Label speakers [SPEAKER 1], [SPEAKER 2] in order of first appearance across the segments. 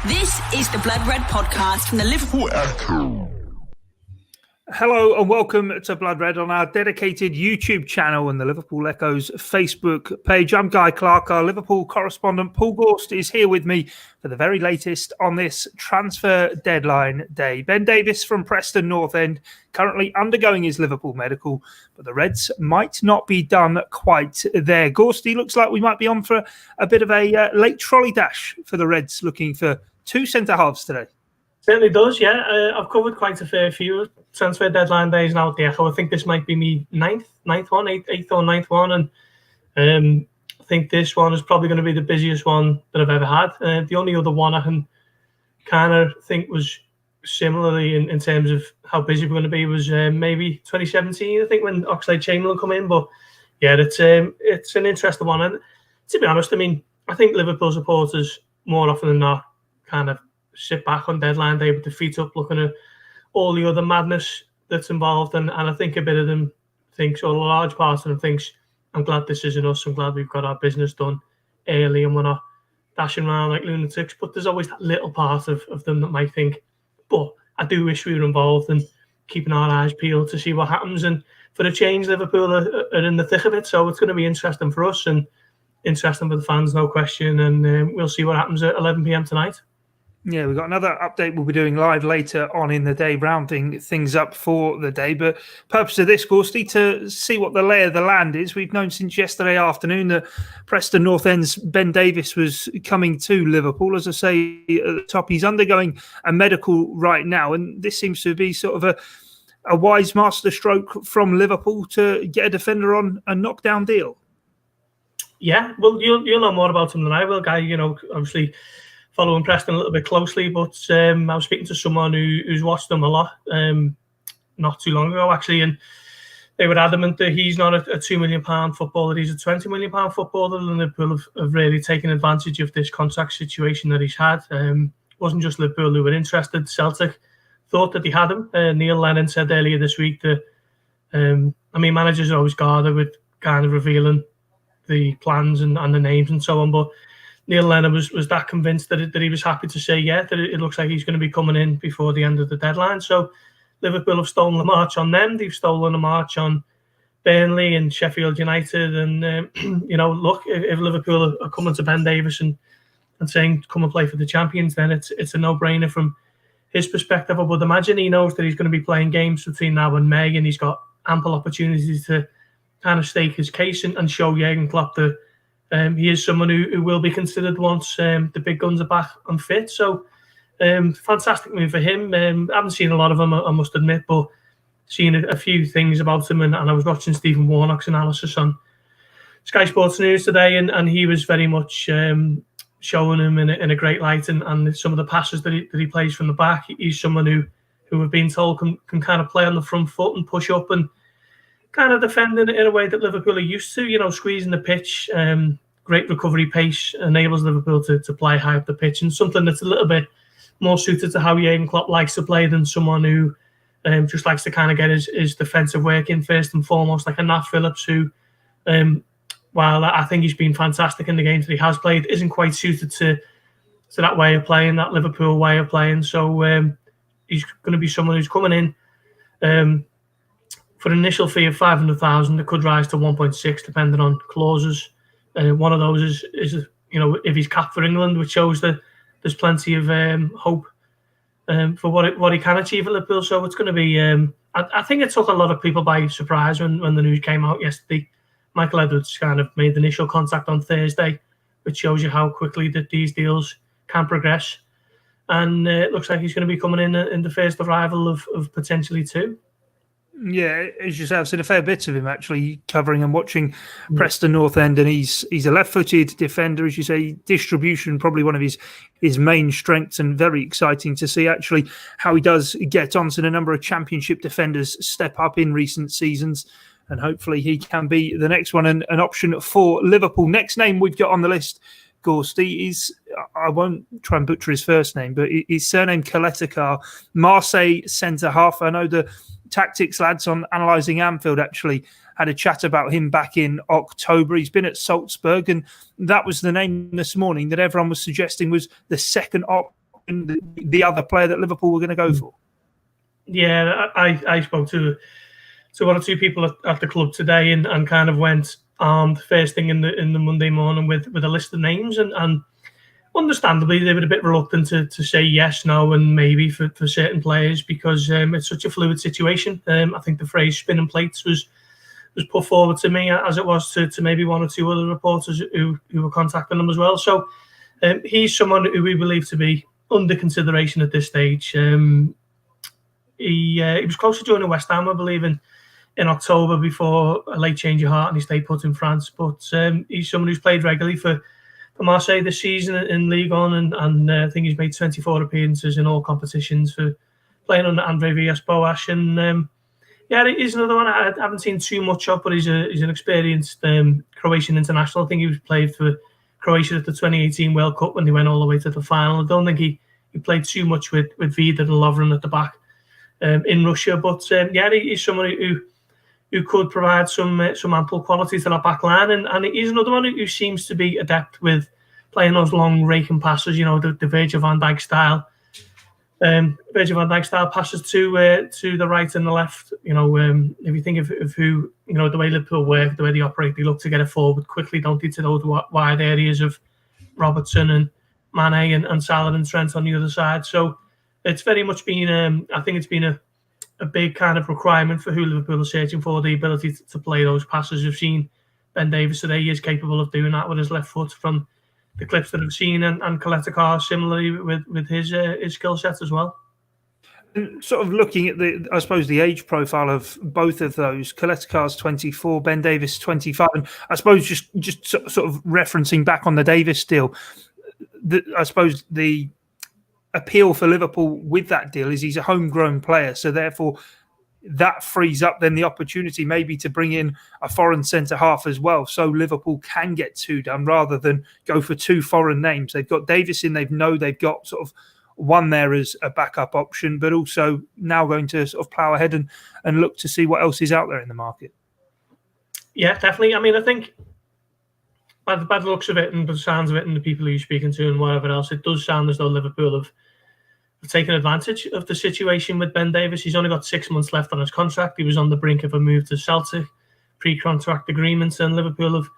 [SPEAKER 1] This is the Blood Red podcast from the Liverpool Echo.
[SPEAKER 2] Hello and welcome to Blood Red on our dedicated YouTube channel and the Liverpool Echo's Facebook page. I'm Guy Clarke. Our Liverpool correspondent Paul Gorst is here with me for the very latest on this transfer deadline day. Ben Davies from Preston North End currently undergoing his Liverpool medical, but the Reds might not be done quite there. Gorsty, looks like we might be on for a bit of a late trolley dash for the Reds, looking for two centre-halves today.
[SPEAKER 3] Certainly does, yeah. I've covered quite a fair few transfer deadline days now at the Echo. I think this might be me eighth or ninth one, and I think this one is probably going to be the busiest one that I've ever had. The only other one I can kind of think was similarly in terms of how busy we're going to be was maybe 2017, I think, when Oxlade-Chamberlain come in. But yeah, it's an interesting one. And to be honest, I mean, I think Liverpool supporters more often than not kind of sit back on deadline day with their feet up, looking at all the other madness that's involved, and I think a bit of them thinks, or a large part of them thinks, I'm glad this isn't us, I'm glad we've got our business done early and we're not dashing around like lunatics. But there's always that little part of them that might think, but I do wish we were involved and keeping our eyes peeled to see what happens. And for a change, Liverpool are in the thick of it, so it's going to be interesting for us and interesting for the fans, no question, and we'll see what happens at 11 p.m. tonight.
[SPEAKER 2] Yeah, we've got another update we'll be doing live later on in the day, rounding things up for the day. But purpose of this, Gorsty, to see what the lay of the land is. We've known since yesterday afternoon that Preston North End's Ben Davies was coming to Liverpool. As I say at the top, he's undergoing a medical right now, and this seems to be sort of a wise masterstroke from Liverpool to get a defender on a knockdown deal.
[SPEAKER 3] Yeah, well, you'll know more about him than I will, Guy. You know, obviously following Preston a little bit closely, but I was speaking to someone who's watched them a lot not too long ago, actually, and they were adamant that he's not a £2 million footballer, he's a £20 million footballer, and Liverpool have really taken advantage of this contract situation that he's had. It wasn't just Liverpool who were interested. Celtic thought that he had him. Neil Lennon said earlier this week that, managers are always guarded with kind of revealing the plans and the names and so on, but Neil Lennon was that convinced that he was happy to say, yeah, that it looks like he's going to be coming in before the end of the deadline. So Liverpool have stolen a march on them. They've stolen a march on Burnley and Sheffield United. And, look, if Liverpool are coming to Ben Davies and saying, come and play for the champions, then it's a no-brainer from his perspective. I would imagine he knows that he's going to be playing games between now and May, and he's got ample opportunities to kind of stake his case and show Jurgen Klopp that he is someone who will be considered once the big guns are back and fit. So fantastic move for him. I haven't seen a lot of him, I must admit, but seen a few things about him. And I was watching Stephen Warnock's analysis on Sky Sports News today, and he was very much showing him in a great light. And some of the passes that he plays from the back, he's someone who we've been told can kind of play on the front foot and push up and kind of defending in a way that Liverpool are used to, squeezing the pitch. Great recovery pace enables Liverpool to play high up the pitch, and something that's a little bit more suited to how Jurgen Klopp likes to play than someone who just likes to kind of get his defensive work in first and foremost, like a Nat Phillips, who, while I think he's been fantastic in the games that he has played, isn't quite suited to that way of playing, that Liverpool way of playing. So he's going to be someone who's coming in for an initial fee of 500,000, it could rise to 1.6 depending on clauses. One of those is if he's capped for England, which shows that there's plenty of hope for what he can achieve at Liverpool. So it's going to be. I think it took a lot of people by surprise when the news came out yesterday. Michael Edwards kind of made the initial contact on Thursday, which shows you how quickly that these deals can progress. And it looks like he's going to be coming in the first arrival of potentially two.
[SPEAKER 2] Yeah, as you say, I've seen a fair bit of him actually covering and watching Preston North End, and he's a left-footed defender, as you say. Distribution probably one of his main strengths, and very exciting to see actually how he does get on. So a number of Championship defenders step up in recent seasons, and hopefully he can be the next one and an option for Liverpool. Next name we've got on the list, Gorsty, is, I won't try and butcher his first name, but his surname Caleta-Car, Marseille centre-half. I know the Tactics lads on Analysing Anfield actually had a chat about him back in October. He's been at Salzburg, and that was the name this morning that everyone was suggesting was the second the other player that Liverpool were going to go for?
[SPEAKER 3] Yeah, I spoke to one or two people at the club today and kind of went armed first thing in the Monday morning with a list of names, and understandably they were a bit reluctant to say yes, no, and maybe for certain players because it's such a fluid situation. I think the phrase spinning plates was put forward to me as it was to maybe one or two other reporters who were contacting them as well. So he's someone who we believe to be under consideration at this stage. He was close to joining West Ham, I believe, in October before a late change of heart and he stayed put in France. But he's someone who's played regularly for Marseille this season in Ligue 1 and I think he's made 24 appearances in all competitions for playing under Andre Villas-Boas. And he's another one I haven't seen too much of, but he's an experienced Croatian international. I think he was played for Croatia at the 2018 World Cup when they went all the way to the final. I don't think he played too much with Vida and Lovren at the back in Russia. But he's someone who could provide some ample quality to that back line. And he's another one who seems to be adept with playing those long raking passes, the Virgil van Dijk style. Virgil van Dijk style passes to the right and the left. If you think of who, the way Liverpool work, the way they operate, they look to get it forward quickly, don't they, to those wide areas of Robertson and Mane and Salah and Trent on the other side. So it's very much been, I think it's been a big kind of requirement for who Liverpool are searching for, the ability to play those passes. We've seen Ben Davies today, he is capable of doing that with his left foot from the clips that I've seen, and Caleta-Car similarly with his skill set as well.
[SPEAKER 2] And sort of looking at the age profile of both of those, Caleta-Car's 24, Ben Davies 25, and I suppose just sort of referencing back on the Davies deal, I suppose the appeal for Liverpool with that deal is he's a homegrown player, so therefore that frees up then the opportunity maybe to bring in a foreign centre-half as well, so Liverpool can get two done rather than go for two foreign names. They've got Davies in, they've got sort of one there as a backup option, but also now going to sort of plough ahead and look to see what else is out there in the market. Yeah,
[SPEAKER 3] definitely. I mean, I think by the looks of it and the sounds of it and the people who you're speaking to and whatever else, it does sound as though Liverpool have taken advantage of the situation with Ben Davies. He's only got 6 months left on his contract. He was on the brink of a move to Schalke, pre-contract agreements, and Liverpool have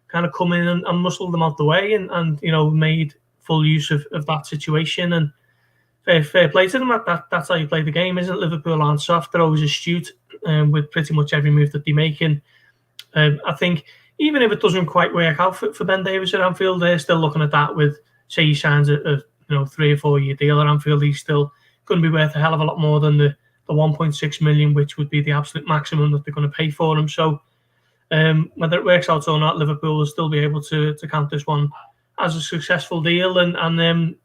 [SPEAKER 3] kind of come in and muscled them out the way and made full use of that situation. And fair play to them. That's how you play the game, isn't it? Liverpool aren't soft. They're always astute with pretty much every move that they make. And I think even if it doesn't quite work out for Ben Davies at Anfield, they're still looking at that with, say he signs a 3 or 4 year deal at Anfield, he's still going to be worth a hell of a lot more than the 1.6 million, which would be the absolute maximum that they're going to pay for him. So whether it works out or not, Liverpool will still be able to count this one as a successful deal. And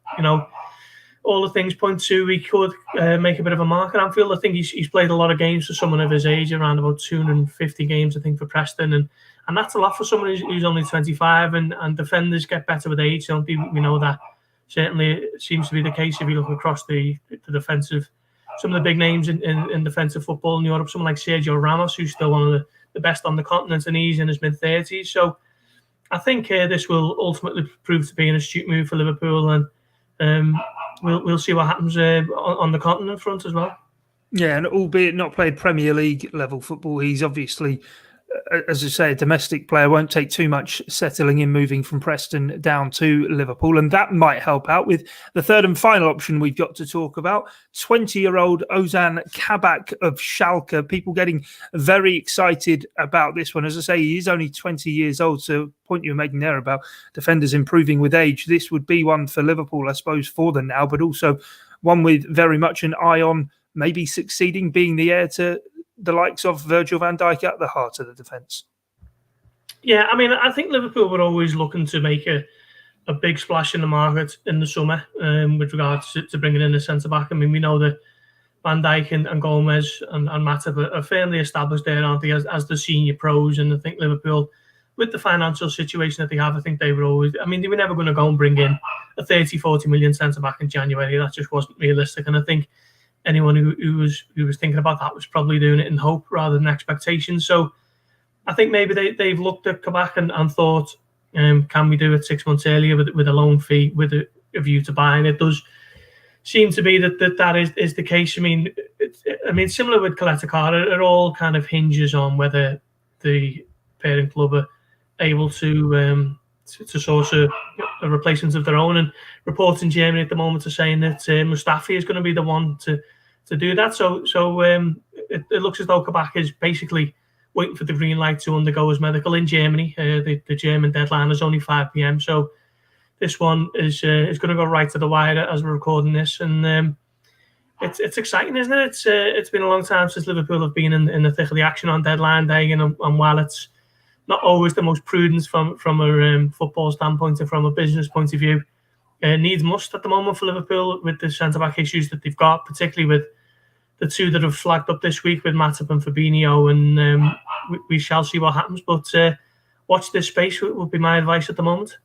[SPEAKER 3] all the things point to he could make a bit of a mark at Anfield. I think he's played a lot of games for someone of his age, around about 250 games, I think, for Preston. And that's a lot for someone who's only 25. And defenders get better with age, don't they? We know that. Certainly, it seems to be the case if you look across the defensive, some of the big names in defensive football in Europe, someone like Sergio Ramos, who's still one of the best on the continent, and he's in his mid-30s. So I think this will ultimately prove to be an astute move for Liverpool, and we'll see what happens on the continent front as well.
[SPEAKER 2] Yeah, and albeit not played Premier League level football, he's obviously, as I say, a domestic player. Won't take too much settling in, moving from Preston down to Liverpool, and that might help out with the third and final option we've got to talk about. 20-year-old Ozan Kabak of Schalke. People getting very excited about this one. As I say, he is only 20 years old, so point you were making there about defenders improving with age, this would be one for Liverpool, I suppose, for them now, but also one with very much an eye on maybe succeeding, being the heir to the likes of Virgil van Dijk at the heart of the defence.
[SPEAKER 3] Yeah, I mean, I think Liverpool were always looking to make a big splash in the market in the summer with regards to bringing in a centre-back. I mean, we know that Van Dijk and Gomez and Matip are firmly established there, aren't they, as the senior pros. And I think Liverpool, with the financial situation that they have, I think they were always, I mean, they were never going to go and bring in a 30-40 million centre-back in January. That just wasn't realistic. And I think anyone who was thinking about that was probably doing it in hope rather than expectation. So I think maybe they've looked at Kabak and thought, can we do it 6 months earlier with a loan fee with a view to buying? It does seem to be that is the case. I mean, similar with Caleta-Car, it all kind of hinges on whether the parent club are able to source a replacement of their own. And reports in Germany at the moment are saying that Mustafi is going to be the one to do that. So it looks as though Kabak is basically waiting for the green light to undergo his medical in Germany. The German deadline is only 5 p.m. So this one is going to go right to the wire as we're recording this, and it's exciting, isn't it? It's been a long time since Liverpool have been in the thick of the action on deadline day, and while it's not always the most prudent from a football standpoint and from a business point of view, needs must at the moment for Liverpool with the centre back issues that they've got, particularly with the two that have flagged up this week with Matip and Fabinho, and we shall see what happens. But watch this space would be my advice at the moment.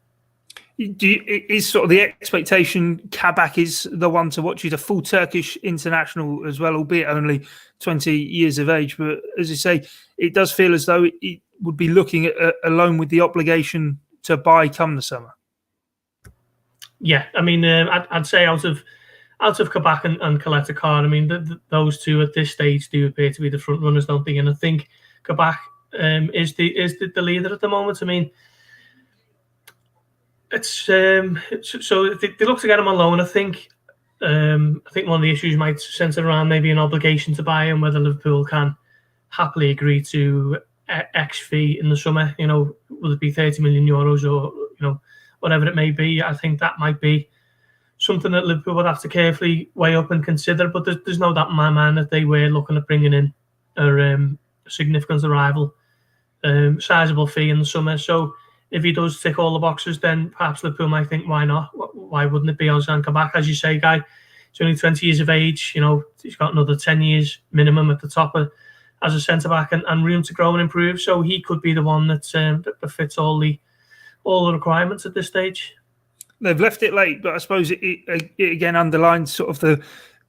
[SPEAKER 2] Is sort of the expectation Kabak is the one to watch? He's a full Turkish international as well, albeit only 20 years of age. But as you say, it does feel as though it would be looking at a loan with the obligation to buy come the summer. Yeah,
[SPEAKER 3] I mean, I'd say out of Kabak and Caleta-Car, I mean, those two at this stage do appear to be the front runners, don't they? And I think Kabak is the leader at the moment. I mean, it's so they look to get him on loan. I think one of the issues might centre around maybe an obligation to buy him, whether Liverpool can happily agree to X fee in the summer. You know, will it be 30 million euros or whatever it may be? I think that might be something that Liverpool would have to carefully weigh up and consider. But there's no doubt in my mind that they were looking at bringing in a significant arrival, sizable fee in the summer. So if he does tick all the boxes, then perhaps Liverpool might think, why not? Why wouldn't it be Ozan Kabak? As you say, Guy, he's only 20 years of age. You know, he's got another 10 years minimum at the top as a centre-back and room to grow and improve. So he could be the one that fits all the requirements at this stage.
[SPEAKER 2] They've left it late, but I suppose it again underlines sort of the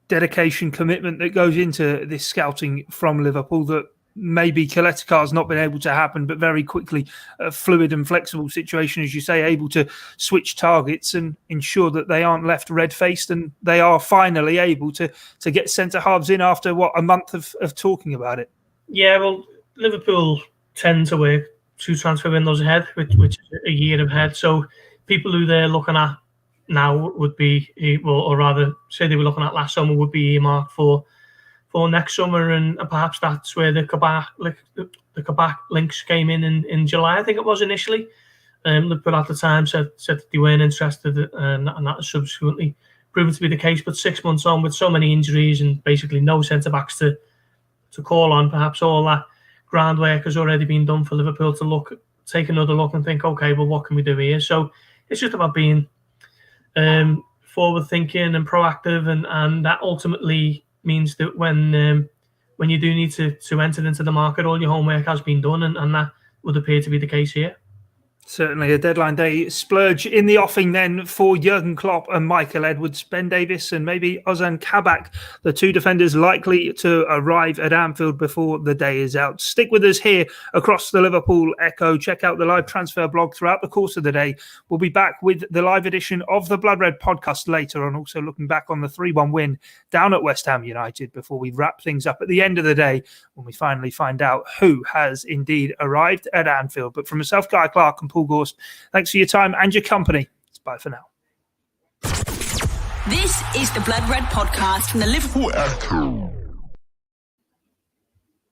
[SPEAKER 2] dedication, commitment that goes into this scouting from Liverpool, that maybe Caleta-Car's not been able to happen, but very quickly a fluid and flexible situation, as you say, able to switch targets and ensure that they aren't left red-faced, and they are finally able to get centre-halves in after, a month of talking about it. Yeah, well, Liverpool tend to work 2 transfer windows ahead, which is a year ahead. So people who they're looking at now would be, or rather say they were looking at last summer, would be earmarked for next summer, and perhaps that's where the Kabak links came in July, I think it was initially. Liverpool at the time said that they weren't interested, and that has subsequently proven to be the case. But 6 months on, with so many injuries and basically no centre-backs to call on, perhaps all that groundwork has already been done for Liverpool to take another look and think, okay, well, what can we do here? So it's just about being forward-thinking and proactive, and that ultimately means that when you do need to enter into the market, all your homework has been done, and that would appear to be the case here. Certainly a deadline day splurge in the offing then for Jurgen Klopp and Michael Edwards, Ben Davies and maybe Ozan Kabak, the two defenders likely to arrive at Anfield before the day is out. Stick with us here across the Liverpool Echo. Check out the live transfer blog throughout the course of the day. We'll be back with the live edition of the Blood Red podcast later on, also looking back on the 3-1 win down at West Ham United before we wrap things up at the end of the day when we finally find out who has indeed arrived at Anfield. But from myself, Guy Clarke, and Paul Gorst, thanks for your time and your company. It's bye for now.
[SPEAKER 1] This is the Blood Red podcast from the Liverpool Echo.